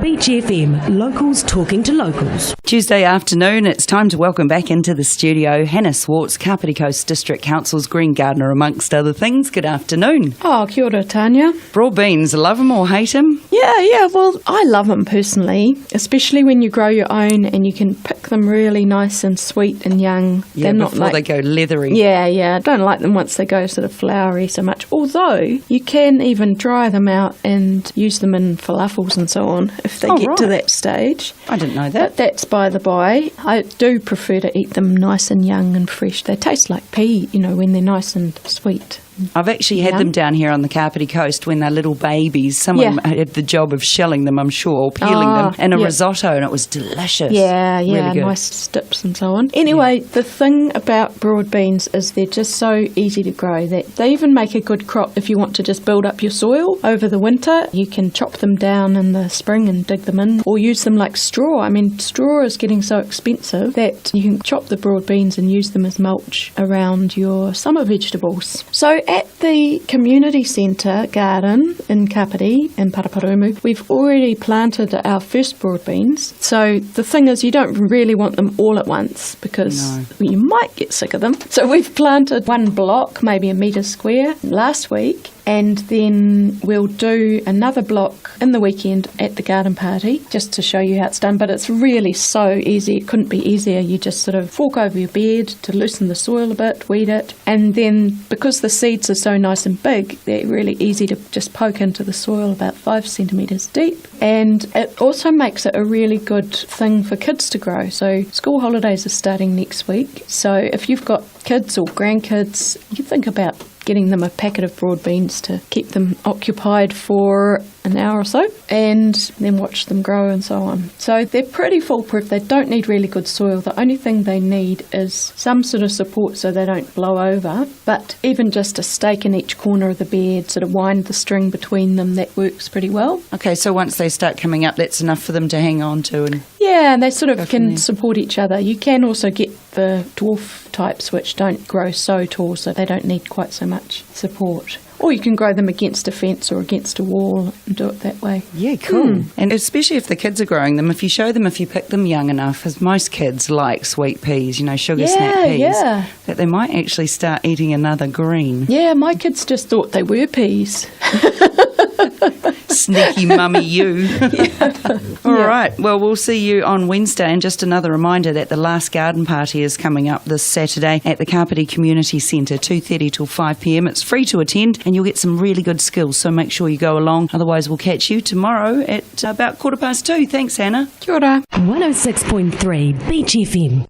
Beach FM, locals talking to locals. Tuesday afternoon, it's time to welcome back into the studio Hannah Zwartz, Kapiti Coast District Council's Green Gardener, amongst other things. Good afternoon. Oh, kia ora, Tanya. Broad beans, love them or hate them? Yeah, well, I love them personally, especially when you grow your own and you can pick them really nice and sweet and young. Yeah, before they go leathery. Yeah, I don't like them once they go sort of flowery so much, although you can even dry them out and use them in falafels and so on if they get to that stage. I didn't know that. But that's by the by. I do prefer to eat them nice and young and fresh. They taste like pea, when they're nice and sweet. I've actually had them down here on the Kapiti Coast when they're little babies. Someone had the job of shelling them, I'm sure, or peeling them in a risotto, and it was delicious. Yeah, really nice stips and so on. Anyway, the thing about broad beans is they're just so easy to grow that they even make a good crop if you want to just build up your soil over the winter. You can chop them down in the spring and dig them in, or use them like straw. I mean, straw is getting so expensive that you can chop the broad beans and use them as mulch around your summer vegetables. So at the community centre garden in Kapiti, in Paraparumu, we've already planted our first broad beans. So the thing is, you don't really want them all at once because you might get sick of them. So we've planted one block, maybe a metre square, last week. And then we'll do another block in the weekend at the garden party, just to show you how it's done. But it's really so easy. It couldn't be easier. You just sort of fork over your bed to loosen the soil a bit, weed it. And then because the seeds are so nice and big, they're really easy to just poke into the soil about 5 centimetres deep. And it also makes it a really good thing for kids to grow. So school holidays are starting next week. So if you've got kids or grandkids, you can think about getting them a packet of broad beans to keep them occupied for an hour or so, and then watch them grow and so on. So they're pretty foolproof. They don't need really good soil. The only thing they need is some sort of support so they don't blow over, but even just a stake in each corner of the bed, sort of wind the string between them, that works pretty well. Okay, so once they start coming up, that's enough for them to hang on to. And yeah, they sort of can support each other. You can also get the dwarf types which don't grow so tall, so they don't need quite so much support. Or you can grow them against a fence or against a wall and do it that way. Yeah, cool. And especially if the kids are growing them, if you pick them young enough, as most kids like sweet peas, sugar snap peas, that they might actually start eating another green. Yeah, my kids just thought they were peas. Sneaky mummy you. All right, well, we'll see you on Wednesday. And just another reminder that the last garden party is coming up this Saturday at the Kapiti Community Centre, 2:30 till 5 p.m. It's free to attend and you'll get some really good skills, so make sure you go along. Otherwise, we'll catch you tomorrow at about 2:15. Thanks, Hannah. Kia ora. 106.3 Beach FM.